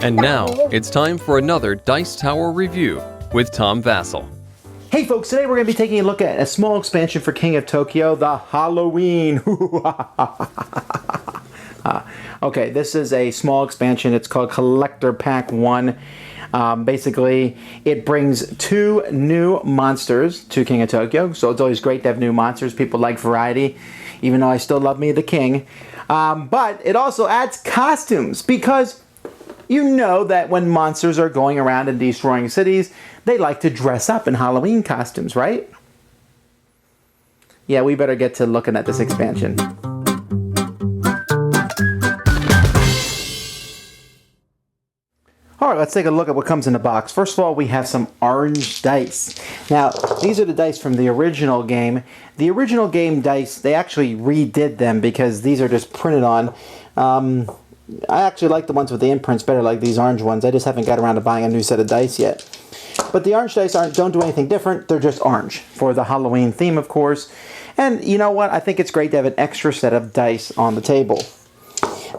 And now, it's time for another Dice Tower review with Tom Vasel. Hey folks, today we're going to be taking a look at a small expansion for King of Tokyo, the Halloween. Okay, this is a small expansion. It's called Collector Pack 1. Basically, it brings 2 new monsters to King of Tokyo, so it's always great to have new monsters. People like variety, even though I still love me the king. But it also adds costumes, because you know that when monsters are going around and destroying cities, they like to dress up in Halloween costumes, right? Yeah, we better get to looking at this expansion. Alright, let's take a look at what comes in the box. First of all, we have some orange dice. Now, these are the dice from the original game. The original game dice, they actually redid them because these are just printed on. I actually like the ones with the imprints better, like these orange ones. I just haven't got around to buying a new set of dice yet. But the orange dice don't do anything different. They're just orange for the Halloween theme, of course. And you know what? I think it's great to have an extra set of dice on the table.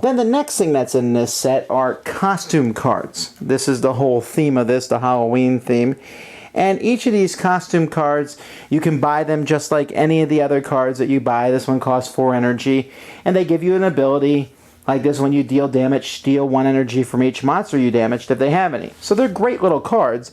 Then the next thing that's in this set are costume cards. This is the whole theme of this, the Halloween theme. And each of these costume cards, you can buy them just like any of the other cards that you buy. This one costs 4 energy. And they give you an ability like this: when you deal damage, steal 1 energy from each monster you damaged if they have any. So they're great little cards.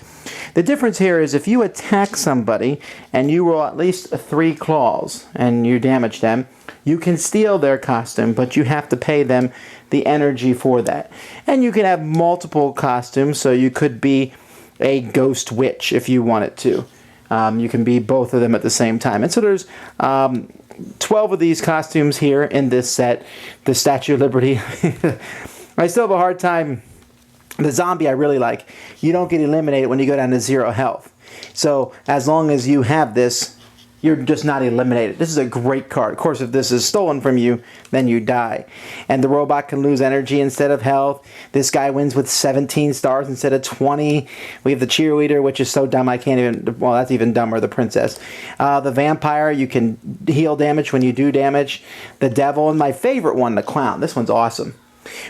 The difference here is if you attack somebody and you roll at least 3 claws and you damage them, you can steal their costume, but you have to pay them the energy for that. And you can have multiple costumes, so you could be a ghost witch if you wanted to. You can be both of them at the same time. And so there's 12 of these costumes here in this set. The Statue of Liberty. I still have a hard time. The zombie I really like. You don't get eliminated when you go down to 0 health. So as long as you have this, you're just not eliminated. This is a great card. Of course, if this is stolen from you, then you die. And the robot can lose energy instead of health. This guy wins with 17 stars instead of 20. We have the cheerleader, which is so dumb I can't even... Well, that's even dumber, the princess. The vampire, you can heal damage when you do damage. The devil, and my favorite one, the clown. This one's awesome.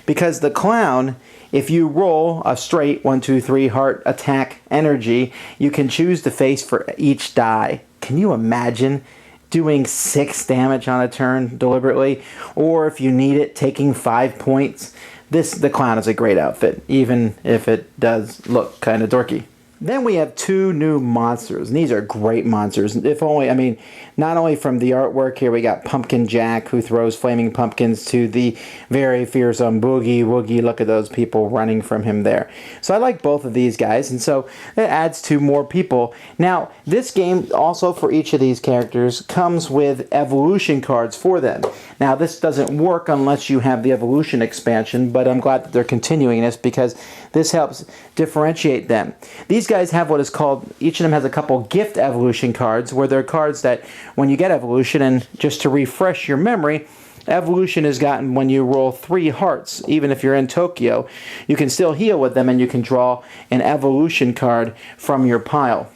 Because the clown, if you roll a straight 1, 2, 3 heart attack energy, you can choose the face for each die. Can you imagine doing 6 damage on a turn deliberately? Or if you need it, taking 5 points? The clown is a great outfit, even if it does look kind of dorky. Then we have 2 new monsters, and these are great monsters. If only, I mean, not only from the artwork here, we got Pumpkin Jack, who throws flaming pumpkins to the very fearsome Boogie Woogie. Look at those people running from him there. So I like both of these guys, and so it adds 2 more people. Now, this game, also for each of these characters, comes with evolution cards for them. Now, this doesn't work unless you have the evolution expansion, but I'm glad that they're continuing this because this helps differentiate them. These guys have what is called, each of them has a couple gift evolution cards, where they're cards that when you get evolution, and just to refresh your memory, evolution is gotten when you roll 3 hearts. Even if you're in Tokyo, you can still heal with them and you can draw an evolution card from your pile.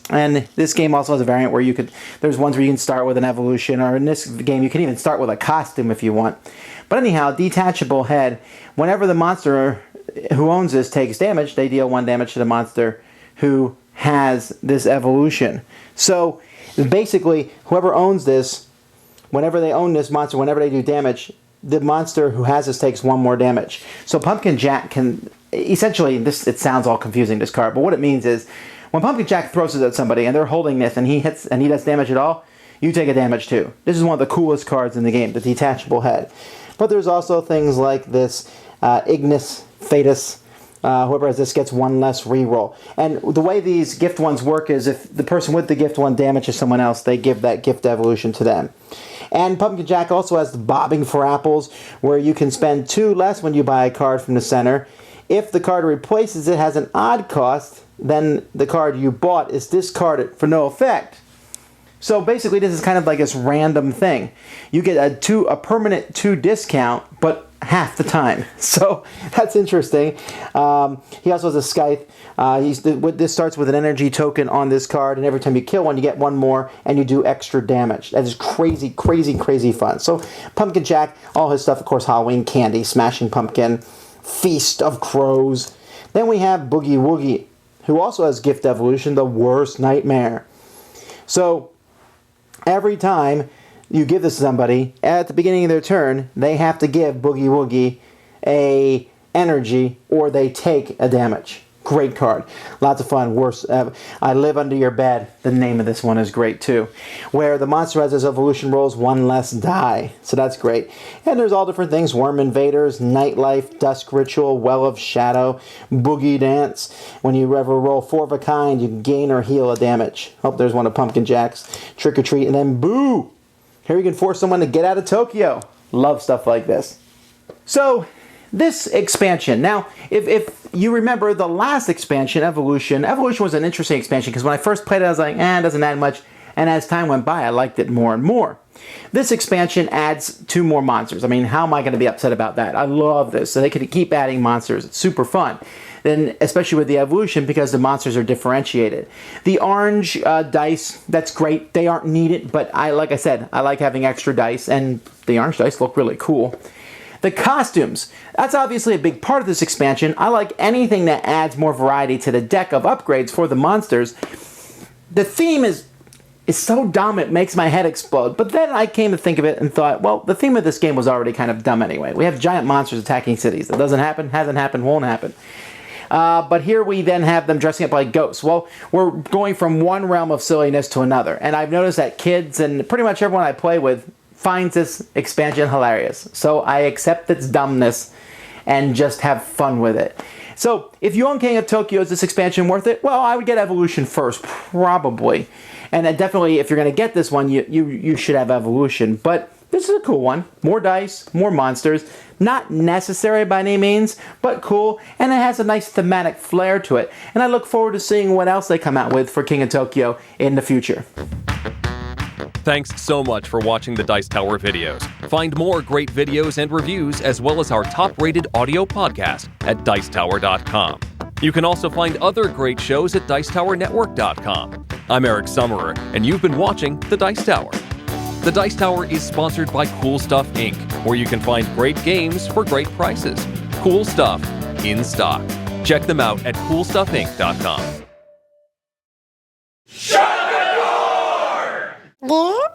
And this game also has a variant where you could, there's ones where you can start with an evolution, or in this game you can even start with a costume if you want. But anyhow, detachable head, whenever the monster who owns this takes damage, they deal 1 damage to the monster who has this evolution. So basically, whoever owns this, whenever they own this monster, whenever they do damage, the monster who has this takes 1 more damage. So Pumpkin Jack can, essentially, this, it sounds all confusing, this card, but what it means is, when Pumpkin Jack throws this at somebody and they're holding this and he hits and he does damage at all, you take a damage too. This is one of the coolest cards in the game, the detachable head. But there's also things like this Ignis Fatus. Whoever has this gets 1 less reroll. And the way these gift ones work is if the person with the gift one damages someone else, they give that gift evolution to them. And Pumpkin Jack also has the Bobbing for Apples, where you can spend 2 less when you buy a card from the center. If the card replaces it has an odd cost, then the card you bought is discarded for no effect. So basically this is kind of like this random thing. You get a permanent 2 discount, but half the time. So that's interesting. He also has a scythe. This starts with an energy token on this card, and every time you kill one, you get 1 more, and you do extra damage. That is crazy, crazy, crazy fun. So Pumpkin Jack, all his stuff, of course, Halloween candy, Smashing Pumpkin, Feast of Crows. Then we have Boogie Woogie, who also has gift evolution, the worst nightmare. So every time you give this to somebody, at the beginning of their turn, they have to give Boogie Woogie a energy or they take a damage. Great card. Lots of fun. Worse, I Live Under Your Bed. The name of this one is great too. Where the monster has his evolution rolls one less die. So that's great. And there's all different things. Worm Invaders, Nightlife, Dusk Ritual, Well of Shadow, Boogie Dance. When you ever roll 4 of a kind, you gain or heal a damage. Hope there's one of Pumpkin Jacks. Trick or Treat, and then Boo! Here you can force someone to get out of Tokyo. Love stuff like this. So, this expansion. Now, if you remember the last expansion, Evolution was an interesting expansion because when I first played it, I was like, it doesn't add much. And as time went by, I liked it more and more. This expansion adds 2 more monsters. I mean, how am I going to be upset about that? I love this. So they could keep adding monsters. It's super fun. Then, especially with the evolution, because the monsters are differentiated. The orange dice, that's great. They aren't needed, but like I said, I like having extra dice, and the orange dice look really cool. The costumes, that's obviously a big part of this expansion. I like anything that adds more variety to the deck of upgrades for the monsters. The theme is so dumb it makes my head explode. But then I came to think of it and thought, well, the theme of this game was already kind of dumb anyway. We have giant monsters attacking cities. That doesn't happen, hasn't happened, won't happen. But here we then have them dressing up like ghosts. Well, we're going from one realm of silliness to another. And I've noticed that kids and pretty much everyone I play with finds this expansion hilarious. So I accept its dumbness and just have fun with it. So if you own King of Tokyo, is this expansion worth it? Well, I would get Evolution first, probably. And then definitely, if you're going to get this one, you should have Evolution. But this is a cool one. More dice, more monsters. Not necessary by any means, but cool. And it has a nice thematic flair to it. And I look forward to seeing what else they come out with for King of Tokyo in the future. Thanks so much for watching the Dice Tower videos. Find more great videos and reviews, as well as our top-rated audio podcast at Dicetower.com. You can also find other great shows at Dicetowernetwork.com. I'm Eric Summerer, and you've been watching The Dice Tower. The Dice Tower is sponsored by Cool Stuff Inc., where you can find great games for great prices. Cool stuff in stock. Check them out at CoolStuffInc.com. Shut the door!